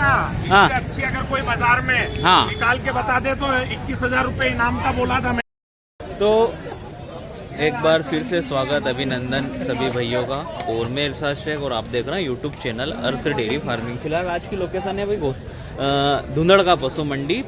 ना, हाँ। इससे अच्छी अगर कोई बाजार में हाँ। निकाल के बता दे तो 21,000 रुपए इनाम का बोला था मैं। तो एक बार फिर से स्वागत अभिनंदन सभी भाइयों का, और मैं इरशाद शेख और आप देख रहे हैं यूट्यूब चैनल अर्स डेयरी फार्मिंग। फिलहाल आज की लोकेशन है भाई धुंधड़ का पशु मंडी।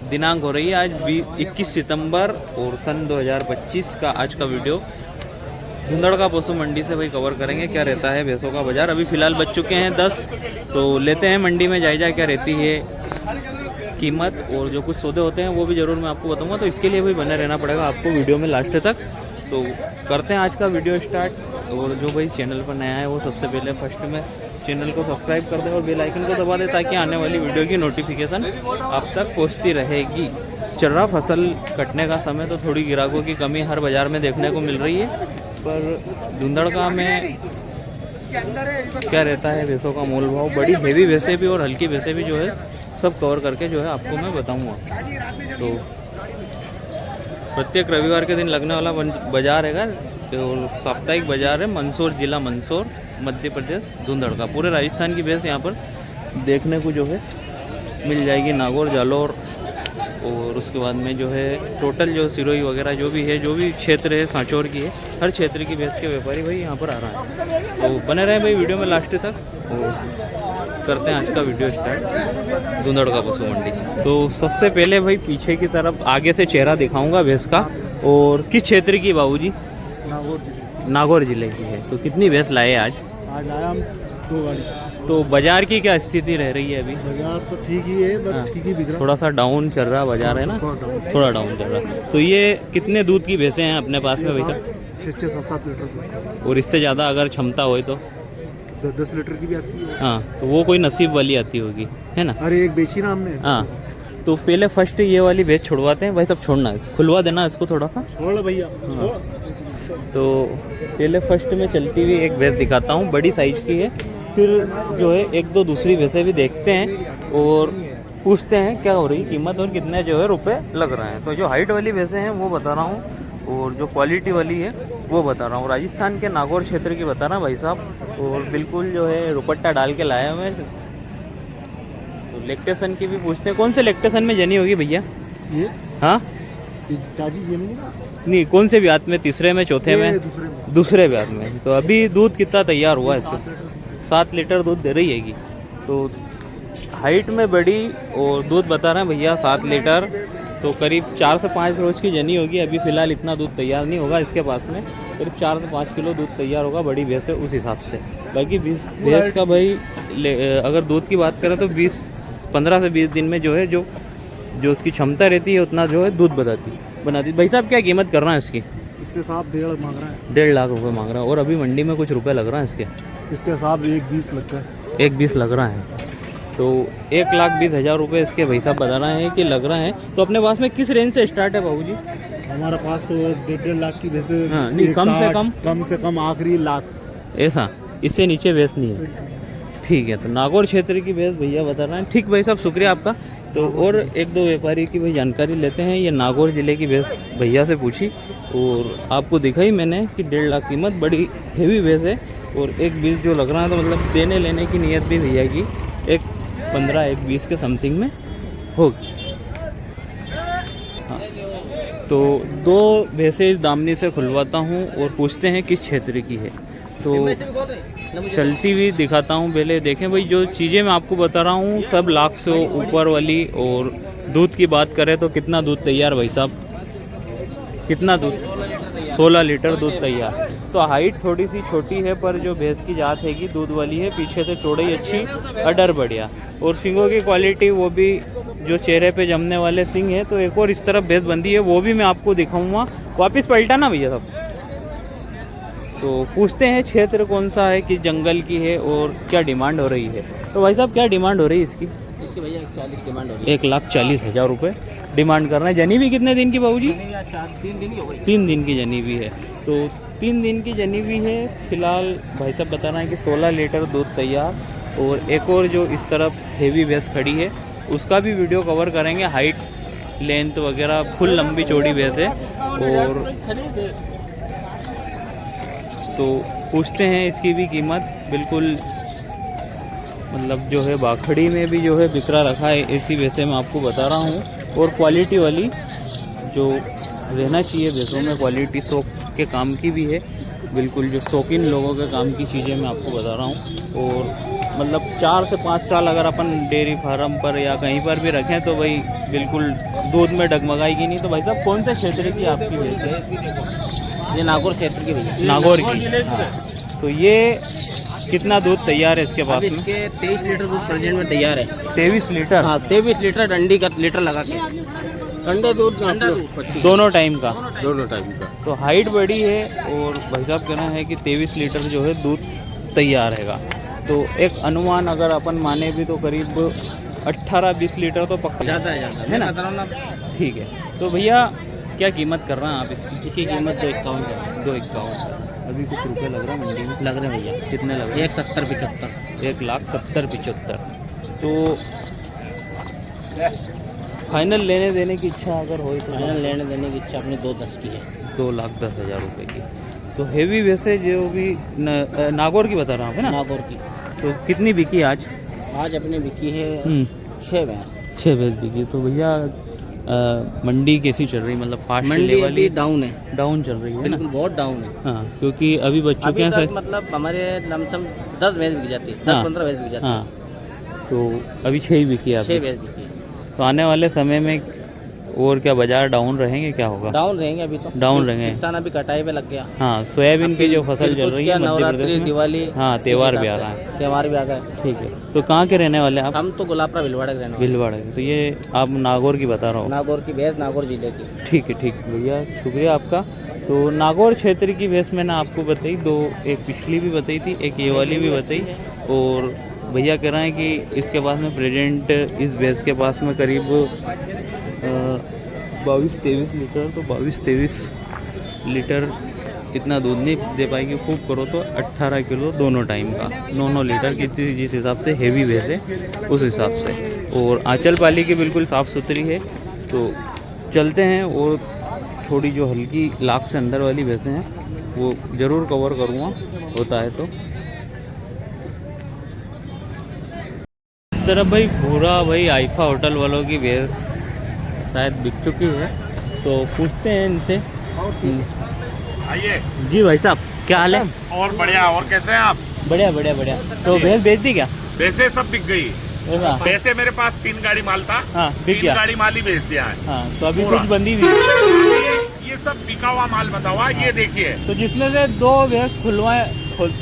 दिनांक हो रही है आज 21 सितंबर और सन 2025 का आज का वीडियो धुंधड़ का पशु मंडी से भाई कवर करेंगे। क्या रहता है भैंसों का बाजार, अभी फ़िलहाल बज चुके हैं 10, तो लेते हैं मंडी में जायजा क्या रहती है कीमत, और जो कुछ सौदे होते हैं वो भी ज़रूर मैं आपको बताऊंगा। तो इसके लिए भी बने रहना पड़ेगा आपको वीडियो में लास्ट तक। तो करते हैं आज का वीडियो स्टार्ट। और जो भाई चैनल पर नया है वो सबसे पहले फर्स्ट में चैनल को सब्सक्राइब कर दे और बेल आइकन को दबा दे, ताकि आने वाली वीडियो की नोटिफिकेशन आप तक पहुँचती रहेगी। चल रहा फसल कटने का समय, तो थोड़ी ग्राहकों की कमी हर बाज़ार में देखने को मिल रही है, पर धुंधड़का में क्या रहता है भैंसों का मोल भाव, बड़ी हेवी भैंसें भी और हल्की भैंसें भी जो है सब कवर करके जो है आपको मैं बताऊंगा। तो प्रत्येक रविवार के दिन लगने वाला बाजार है, तो साप्ताहिक बाजार है मंदसौर, जिला मंदसौर, मध्य प्रदेश, धुंधड़ का। पूरे राजस्थान की भैंस यहाँ पर देखने को जो है मिल जाएगी, नागौर, जालौर, और उसके बाद में जो है टोटल जो सिरोही वगैरह जो भी क्षेत्र है, सांचौर की है, हर क्षेत्र की भैंस के व्यापारी भाई यहाँ पर आ रहा है। तो बने रहे भाई वीडियो में लास्ट तक, और करते हैं आज का वीडियो स्टार्ट धुंधड़ का पशु मंडी से। तो सबसे पहले भाई पीछे की तरफ आगे से चेहरा दिखाऊंगा भैंस का। और किस क्षेत्र की बाबूजी? नागौर जिले की है। तो कितनी भैंस लाए आज? आया हम 2 गाड़ी। तो बाजार की क्या स्थिति रह रही है अभी? बाजार तो ठीक ही है, बट ठीक ही बिक रहा। थोड़ा सा डाउन चल रहा बाजार है ना, थोड़ा डाउन चल रहा। तो ये कितने दूध की भैंसें हैं अपने पास में भाई साहब? 6-7 लीटर। और इससे ज़्यादा अगर क्षमता हो तो 10 लीटर की भी आती है। हाँ, तो वो कोई नसीब वाली आती होगी, है ना? अरे एक बेची ना हमने। हाँ, तो पहले फर्स्ट ये वाली भैंस छुड़वाते हैं भाई साहब, छोड़ना है, खुलवा देना इसको थोड़ा सा। छोड़ भैया। तो पहले फर्स्ट में चलती हुई एक भैंस दिखाता हूँ, बड़ी साइज की है। फिर जो है एक दो दूसरी भैंसें भी देखते हैं और पूछते हैं क्या हो रही कीमत और कितने जो है रुपए लग रहे हैं। तो जो हाइट वाली भैंसें हैं वो बता रहा हूँ, और जो क्वालिटी वाली है वो बता रहा हूँ। राजस्थान के नागौर क्षेत्र की बता रहा हूँ भाई साहब, और बिल्कुल जो है रुपट्टा डाल के लाए हुए हैं। तो लेक्टेशन की भी पूछते हैं, कौन से लेक्टेशन में जनी होगी भैया? ये हाँ नहीं, कौन से ब्यात में? तीसरे में, चौथे में? दूसरे ब्यात में। तो अभी दूध कितना तैयार हुआ है इसको? 7 लीटर दूध दे रही हैगी। तो हाइट में बड़ी और दूध बता रहे हैं भैया 7 लीटर, तो करीब 4 से 5 रोज की जनी होगी। अभी फ़िलहाल इतना दूध तैयार नहीं होगा इसके पास में, करीब 4 से 5 किलो दूध तैयार होगा बड़ी भैंस है उस हिसाब से। बाकी भैंस का भाई अगर दूध की बात करें तो 15 से 20 दिन में जो है जो उसकी क्षमता रहती है उतना जो है दूध बनाती। भाई साहब क्या कीमत कर रहा है इसकी? इसके साथ 1.5 मांग रहा है। 1.5 लाख रुपये मांग रहा है, और अभी मंडी में कुछ रुपए लग रहा है इसके? इसके साथ 1.20 लगता है। 1.20 लग रहा है। तो 1,20,000 रुपये इसके भाई साहब बता रहे हैं कि लग रहा है। तो अपने पास में किस रेंज से स्टार्ट है बाबूजी? हमारे पास तो 1.5 लाख की भैंसे। हाँ, नहीं, कम से कम आखिरी लाख। ऐसा, इससे नीचे भैंस नहीं है? ठीक है। तो नागौर क्षेत्र की भैंस भैया बता रहे हैं। ठीक भाई साहब, शुक्रिया आपका। तो और एक दो व्यापारी की भाई जानकारी लेते हैं। ये नागौर ज़िले की भैंस भैया से पूछी और आपको दिखाई मैंने कि 1.5 लाख कीमत, बड़ी हेवी भैंस है। और 1.20 जो लग रहा है, तो मतलब देने लेने की नीयत भी भैया की 1.15 1.20 के समथिंग में होगी। हाँ, तो 2 भैंसें इस दामनी से खुलवाता हूँ और पूछते हैं किस क्षेत्र की है। तो चलती हुई दिखाता हूँ पहले। देखें भाई, जो चीज़ें मैं आपको बता रहा हूँ सब लाख से ऊपर वाली। और दूध की बात करें तो कितना दूध तैयार भाई साहब? कितना दूध? 16 लीटर दूध तैयार। तो हाइट थोड़ी सी छोटी है, पर जो भैंस की जात हैगी दूध वाली है। पीछे से चौड़ाई अच्छी, अडर बढ़िया, और सींगों की क्वालिटी वो भी जो चेहरे पे जमने वाले सींग है। तो एक और इस तरफ भैंस बंधी है, वो भी मैं आपको दिखाऊंगा। वापस पलटा ना भैया साहब। तो पूछते हैं क्षेत्र कौन सा है, कि जंगल की है और क्या डिमांड हो रही है। तो भाई साहब क्या डिमांड हो रही है इसकी? इसकी भैया 140 डिमांड हो रही है। 1,40,000 रुपये डिमांड कर रहे हैं। जनी भी कितने दिन की बाबूजी? 3 दिन की हो गई। 3 दिन की जनी भी है। तो 3 दिन की जनी भी है। फिलहाल भाई साहब बता रहे हैं कि 16 लीटर दूध तैयार। और एक और जो इस तरफ हेवी भैंस खड़ी है उसका भी वीडियो कवर करेंगे। हाइट, लेंथ वगैरह फुल लंबी चौड़ी भैंस है। और तो पूछते हैं इसकी भी कीमत। बिल्कुल मतलब जो है बाखड़ी में भी जो है बिकरा रखा है ऐसी वैसे मैं आपको बता रहा हूँ। और क्वालिटी वाली जो रहना चाहिए भैंसों में, क्वालिटी शौक के काम की भी है, बिल्कुल जो शौकीन लोगों के काम की चीज़ें मैं आपको बता रहा हूँ। और मतलब 4 से 5 साल अगर अपन डेयरी फार्म पर या कहीं पर भी रखें तो भाई बिल्कुल दूध में डगमगाएगी नहीं। तो भाई साहब कौन से क्षेत्र की आपकी भैंस है? ये नागौर क्षेत्र की भैया। नागौर की। हाँ। तो ये कितना दूध तैयार है इसके पास में? इसके 23 लीटर दूध प्रेजेंट में तैयार है। 23 लीटर? हाँ 23 लीटर डंडी का लीटर लगा के ठंडा दूध दोनों टाइम का? दोनों टाइम का। तो हाइट बड़ी है और भाई साहब कहना है कि 23 लीटर जो है दूध तैयार रहेगा। तो एक अनुमान अगर अपन माने भी तो करीब 18-20 लीटर तो पक्का ज़्यादा है ना? ठीक है। तो भैया क्या कीमत कर रहे हैं आप इसकी? इसकी कीमत 251 251। अभी कुछ रुपए लग रहा है मंडी में? लग रहे हैं भैया। कितने लग रहे हैं? 170-75। 1,70,75। तो फाइनल लेने देने की इच्छा अगर हो तो? फाइनल लेने देने की इच्छा अपनी 210 की है। 2,10,000 रुपये की। तो हेवी वैसे जो भी नागौर की बता रहा हूँ ना? नागौर की। तो कितनी बिकी आज? आज अपने बिकी है 6 भैंस। 6 भैंस बिकी। तो भैया मंडी कैसी चल रही, मतलब फास्ट मंडी लेवल? अभी डाउन है। डाउन चल रही है ना? बिल्कुल बहुत डाउन है। हाँ, क्योंकि अभी बच्चों के अभी यहाँ तक मतलब हमारे लमसम 10 भैंस बिक जाती है, 10-15 भैंस बिक जाती है। हाँ, तो अभी 6 ही बिकी है। 6 भैंस बिकी है। तो आने वाले समय में और क्या बाजार डाउन रहेंगे, क्या होगा? डाउन रहेंगे अभी तो। डाउन रहेंगे। किसान अभी कटाई पे लग गया। हाँ, सोयाबीन की जो फसल चल रही है मध्य नवरात्रि, प्रदेश में। दिवाली। हाँ, त्यौहार भी आ रहा है। त्यौहार भी आ गए। ठीक है। तो कहाँ के रहने वाले आप? हम तो गुलाबरा भिलवाड़ा के रहने वाले। भिलवाड़ा के। तो ये आप नागौर की बता रहा हूँ? नागौर की भैंस, नागौर जिले की। ठीक है, ठीक है भैया, शुक्रिया आपका। तो नागौर क्षेत्र की भैंस मैंने आपको बताई दो, एक पिछली भी बताई थी, एक ये वाली भी बताई। और भैया कह रहे हैं कि इसके पास में प्रेजेंट इस भैंस के पास में करीब 22-23 लीटर, तो 22-23 लीटर इतना दूध नहीं दे पाएगी। खूब करो तो 18 किलो दोनों टाइम का, 9-9 लीटर की, जिस हिसाब से हेवी भैंस है उस हिसाब से। और आंचल पाली की बिल्कुल साफ़ सुथरी है। तो चलते हैं और थोड़ी जो हल्की लाख से अंदर वाली भैंसें हैं वो ज़रूर कवर करूँगा होता है तो। इस तरफ भाई भूरा भाई आइफा होटल वालों की भैंस शायद बिक चुकी है, तो पूछते हैं इनसे। आइए जी भाई साहब, क्या हाल है? और बढ़िया। और कैसे हैं आप? बढ़िया बढ़िया बढ़िया। तो भैंस बेच दी क्या? पैसे सब बिक गई। ऐसा? पैसे मेरे पास 3 गाड़ी माल था। हाँ, बिक 3 गया। गाड़ी माल ही बेच दिया है। हाँ, तो अभी पूरा। कुछ बंदी हुई। ये सब बिका हुआ माल बताओ। ये देखिए। तो जिसमें से 2 भैंस खुलवाए,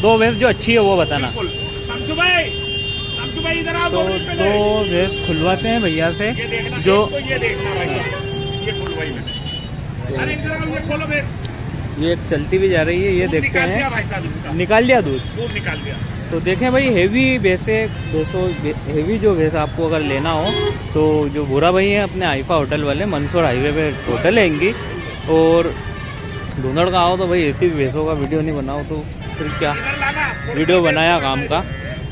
2 भैंस जो अच्छी है वो बताना। बिल्कुल। शमशु भाई इधर आओ। तो 2 भैंस खुलवाते हैं भैया से। ये देखना, जो तो ये देखना भाई साहब, ये खुलवाई मैंने। अरे इधर आओ, ये खोलो भैंस। ये चलती भी जा रही है, ये देखते निकाल दिया हैं। भाई साहब इसका। निकाल दिया दूध? दूध निकाल दिया। तो देखें भाई, हेवी भैंसे 200 हेवी जो भैंस आपको अगर लेना हो तो जो भूरा भाई हैं अपने आइफा होटल वाले, मंदसौर हाईवे पे होटल है इनकी। और धुंधड़ का आओ तो भाई ऐसी भैंसों का वीडियो नहीं बनाओ तो फिर क्या वीडियो बनाया काम का।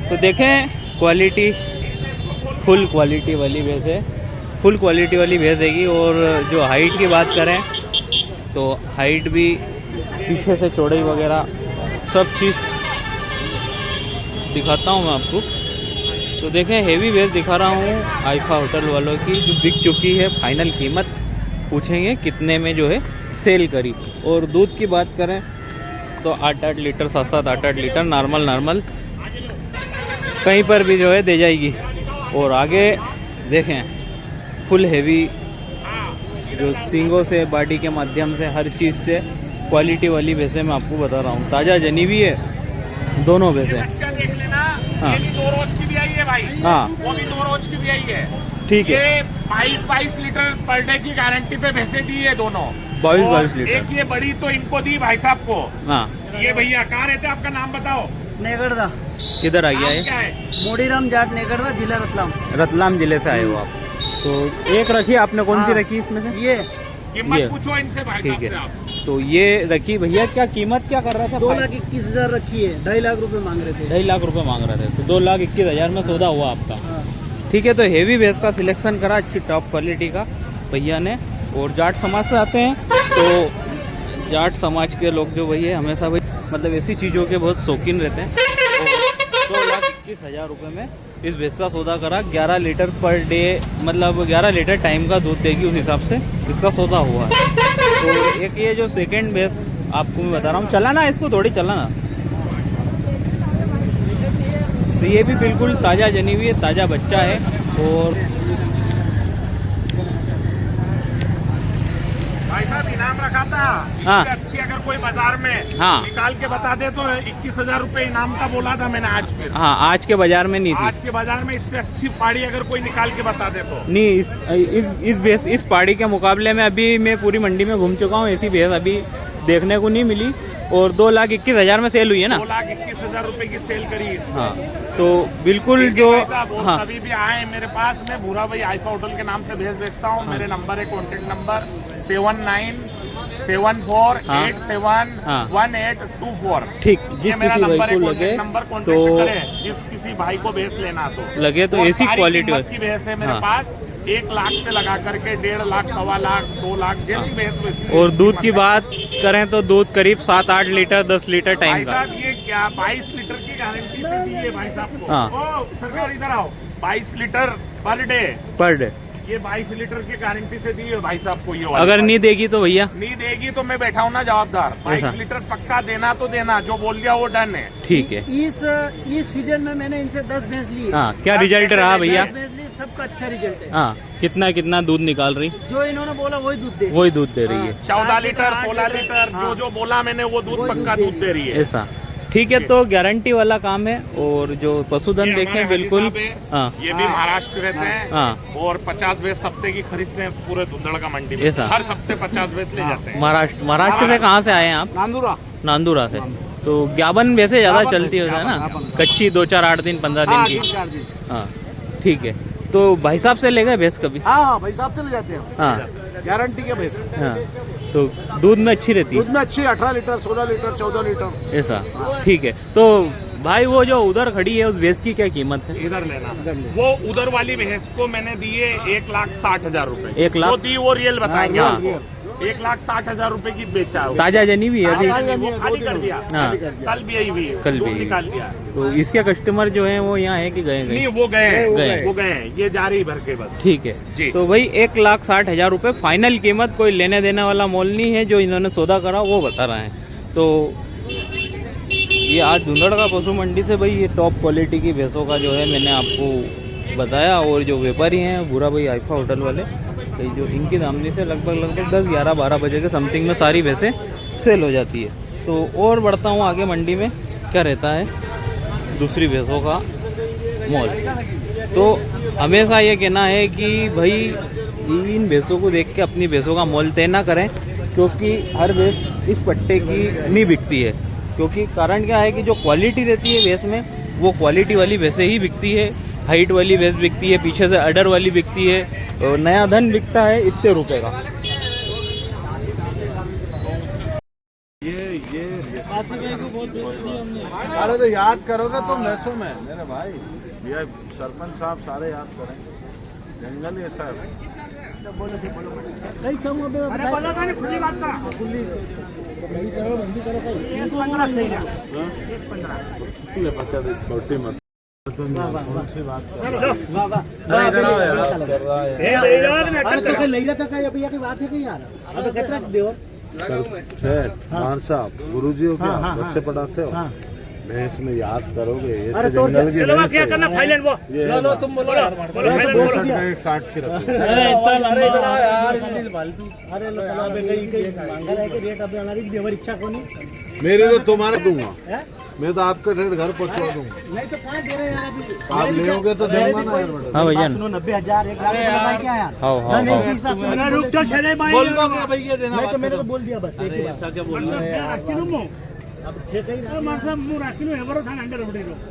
तो देखें क्वालिटी, फुल क्वालिटी वाली भैंस है, फुल क्वालिटी वाली भैंस देगी। और जो हाइट की बात करें तो हाइट भी, पीछे से चौड़ाई वगैरह सब चीज़ दिखाता हूँ मैं आपको। तो देखें हेवी भैंस दिखा रहा हूँ आइफा होटल वालों की, जो बिक चुकी है। फाइनल कीमत पूछेंगे कितने में जो है सेल करी। और दूध की बात करें तो 8-8 लीटर, 7-7, 8-8 लीटर नॉर्मल कहीं पर भी जो है दे जाएगी। और आगे देखें फुल हेवी, जो सींगों से, बॉडी के माध्यम से, हर चीज़ से क्वालिटी वाली भैंसें मैं आपको बता रहा हूँ। ताज़ा जनी भी है दोनों भैंसें। बच्चा देख लेना। हाँ। ये भी 2 रोज की भी आई है भाई। हाँ, वो भी 2 रोज की भी आई है। ठीक है। ये 22 लीटर पर डे की गारंटी पे भैंसे दी है दोनों। 22 लीटर। एक ये बड़ी तो इनको दी भाई साहब को। हाँ, ये भैया कहाँ रहते हैं? आपका नाम बताओ। नेगड़दा, किधर आ गया नाम क्या है? है? मोड़ीराम जाट, नेगड़दा, जिला रतलाम। रतलाम जिले से आए हो आप। तो एक रखी आपने, कौन सी हाँ। रखी इसमें से? ये कीमत ये। पूछो इनसे भाई ठीक साहब है। से आप। तो ये रखी भैया, क्या कीमत क्या कर रहा था? 2,21,000 रखी है, 2.5 लाख रुपए मांग रहे थे। 2.5 लाख रुपए मांग रहे थे, तो 2,21,000 में सौदा हुआ आपका। हाँ। ठीक है। तो हेवी भैंस का सिलेक्शन करा अच्छी टॉप क्वालिटी का भैया ने। और जाट समाज से आते हैं तो जाट समाज के लोग जो भैया हमेशा भाई मतलब ऐसी चीज़ों के बहुत शौकीन रहते हैं। और 21,000 रुपये में इस भैंस का सौदा करा। 11 लीटर पर डे, मतलब 11 लीटर टाइम का दूध देगी, उस हिसाब से इसका सौदा हुआ है। तो एक ये जो सेकंड भैंस आपको मैं बता रहा हूँ, चलाना इसको थोड़ी चलाना। तो ये भी बिल्कुल ताज़ा जनी हुई है, ताज़ा बच्चा है। और भाई साहब इनाम रखा था, हाँ। इससे अच्छी अगर कोई बाजार में हाँ। निकाल के बता दे तो 21,000 रुपए इनाम का बोला था मैंने आज फिर। हाँ, आज के बाजार में नहीं थी। आज के बाजार में इससे अच्छी पाड़ी अगर कोई निकाल के बता दे तो नहीं, इस पहाड़ी के मुकाबले में अभी मैं पूरी मंडी में घूम चुका हूँ, ऐसी भैंस अभी देखने को नहीं मिली। और 2,21,000 में सेल हुई है ना। 2,21,000 रुपए की सेल करी इसने। हाँ, तो बिल्कुल जो हाँ कभी भी आए मेरे पास, मैं भूरा भाई आइफा होटल के नाम से भैंस बेचता हूँ। मेरे नंबर है, कॉन्टेक्ट नंबर 7974871824। ठीक, ये जिस मेरा किसी नंबर भाई है, को कॉन्टेक्ट लगे नंबर तो कॉन्टेक्ट करें। जिस किसी भाई को भैंस लेना तो लगे तो और ऐसी सारी क्वालिटी कीमत की भैंस है मेरे हाँ। पास। 1 लाख से लगा करके 1.5 लाख, 1.25 लाख, 2 लाख जैसी भैंस बेचती है। और दूध की बात करें तो दूध करीब 7-8 लीटर 10 लीटर टाइम भाई का। साहब ये क्या 22 लीटर की गारंटी से दी है भाई साहब को। हाँ। ओ सरकार इधर आओ, 22 लीटर पर डे, ये 22 लीटर की गारंटी से दी है भाई साहब को। ये वाली अगर नहीं देगी तो भैया नहीं देगी तो मैं बैठा हूँ ना जवाबदार। 22 लीटर पक्का देना तो देना, जो बोल दिया वो डन है। ठीक है। इस सीजन में मैंने इनसे 10 भैंस ली है। हाँ, क्या रिजल्ट रहा भैया? 10 भैंस ली, सबका अच्छा रिजल्ट है। हाँ, कितना दूध निकाल रही? जो इन्होंने बोला वही दूध दे रही है। 14 लीटर 16 लीटर जो बोला मैंने वो दूध पक्का दूध दे रही है। ऐसा ठीक है। तो गारंटी वाला काम है। और जो पशुधन ये देखें हमारे बिल्कुल हाजी साहब है, हाँ ये भी महाराष्ट्र रहते हैं। हाँ। और 50 भैंस सप्ते की खरीदते हैं पूरे धुंधड़ का मंडी में। ऐसा? हर सप्ते 50 भैंस ले जाते हैं। महाराष्ट्र से कहाँ से आए हैं आप? नांदुरा से। तो ज्ञापन वैसे ज़्यादा चलती होता है ना, कच्ची 2-4 8 दिन 15 दिन की। हाँ ठीक है। तो भाई साहब से ले गए भैंस कभी? हाँ भाई साहब से ले जाते हैं। हाँ गारंटी के भैंस। हाँ, तो दूध में अच्छी रहती दूध है? में अच्छी 18 लीटर 16 लीटर 14 लीटर। ऐसा ठीक है। तो भाई वो जो उधर खड़ी है उस भैंस की क्या कीमत है? इधर लेना, वो उधर वाली भैंस को मैंने दिए 1,60,000 रुपए। 1 लाख? जो दी वो रियल बताएंगे हाँ। आपको। 1,60,000 रुपए की बेचा है। ताजा जनी भी है अभी? वो खाली कर दिया। हाँ। कल भी आई हुई है, कल दूध भी। निकाल दिया। तो इसके कस्टमर जो हैं वो यहाँ है कि गए? नहीं वो गए गए। वो गए, ये जा रही भर के बस। ठीक है जी। तो भाई 1,60,000 रुपये फाइनल कीमत, कोई लेने देने वाला मोल नहीं है। जो इन्होंने सौदा करा वो बता रहे हैं। तो ये आज धुंधड़ का पशु मंडी से भाई ये टॉप क्वालिटी की भैंसों का जो है मैंने आपको बताया। और जो व्यापारी हैं बुरा भाई आइफा होटल वाले, तो जो इनकी दामनी से लगभग 10-11-12 बजे के समथिंग में सारी भैंसें सेल हो जाती है। तो और बढ़ता हूँ आगे मंडी में क्या रहता है दूसरी भैंसों का मोल। तो हमेशा ये कहना है कि भाई इन भैंसों को देख के अपनी भैंसों का मोल तय ना करें, क्योंकि हर भैंस इस पट्टे की नहीं बिकती है। क्योंकि कारण क्या है कि जो क्वालिटी रहती है भैंस में, वो क्वालिटी वाली भैंसें ही बिकती है। हाइट वाली भैंस बिकती है, पीछे से अडर वाली बिकती है, और नया धन बिकता है इतने रुपए का। अरे तो याद करोगे तो मैसों में मेरे भाई, ये सरपंच साहब सारे याद करें। जंगल ये सर छोटी मत मान साहब गुरु जी हो क्या बच्चे पढ़ाते हो? भैंस में याद करोगे ये जंगल की भैंस है। तुम बोलो 60 की रखो। मेरी तो तुम्हारे दूंगा, मैं तो आपके रेट घर पहुंचवा दूंगा। नहीं तो कहाँ दे रहे हैं यार अभी? आप लेोगे तो दूंगा ना यार। हाँ भैया 90,000 1 लाख क्या यार? हाँ हाँ नहीं, इसी हिसाब से मैंने रुक तो चले भाई, नहीं तो मैंने तो बोल दिया बस एक ही बार। क्या बोल रहे हैं? अब ठीक है ना?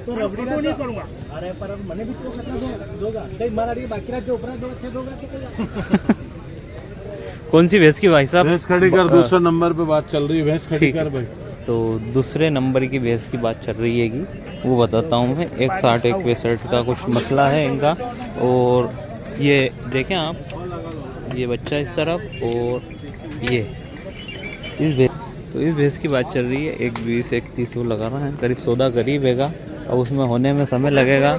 तो रबड़ी का नहीं करूंगा। अरे पर अब मैंने भी तो खतरा दोगा कई मराठी बाकी रात जो ऊपर दो अच्छे दोगा तो कौन सी भैंस की भाई साहब? भैंस खड़ी कर, दूसरे नंबर पे बात चल रही है। भैंस खड़ी ठीक कर भाई। तो दूसरे नंबर की भैंस की बात चल रही है कि वो बताता हूँ मैं। 1,60 1,62 का कुछ मसला है इनका। और ये देखें आप, ये बच्चा इस तरफ और ये इस भैंस, तो इस भैंस की बात चल रही है। 1,20 1,30 वो लगा रहा है, करीब 14 करीब हैगा। अब उसमें होने में समय लगेगा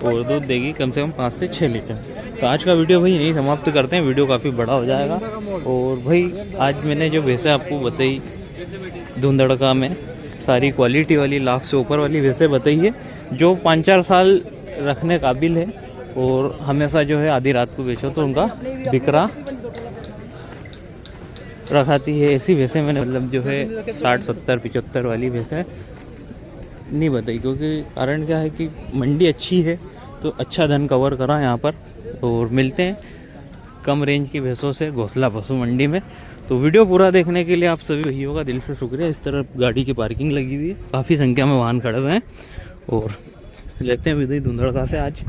और दूध देगी कम से कम 5 से 6 लीटर। तो आज का वीडियो भाई यहीं समाप्त करते हैं, वीडियो काफ़ी बड़ा हो जाएगा। और भाई आज मैंने जो भैंसें आपको बताई धुंधड़का में, सारी क्वालिटी वाली लाख से ऊपर वाली भैंसें बताई है, जो 5-4 साल रखने काबिल है और हमेशा जो है आधी रात को बेचो तो उनका बिकरा रखाती है। ऐसी भैंसें मैंने मतलब जो है 60, 70, 75 वाली भैंसें नहीं बताई, क्योंकि कारण क्या है कि मंडी अच्छी है तो अच्छा धन कवर करा यहाँ पर। और मिलते हैं कम रेंज की भैंसों से घोंसला पशु मंडी में। तो वीडियो पूरा देखने के लिए आप सभी भैयों का दिल से शुक्रिया। इस तरफ गाड़ी की पार्किंग लगी हुई है, काफ़ी संख्या में वाहन खड़े हुए हैं और लेते हैं विदाई धुंधड़का से आज।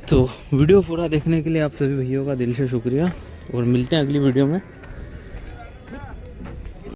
तो वीडियो पूरा देखने के लिए आप सभी भैयों का दिल से शुक्रिया और मिलते हैं अगली वीडियो में।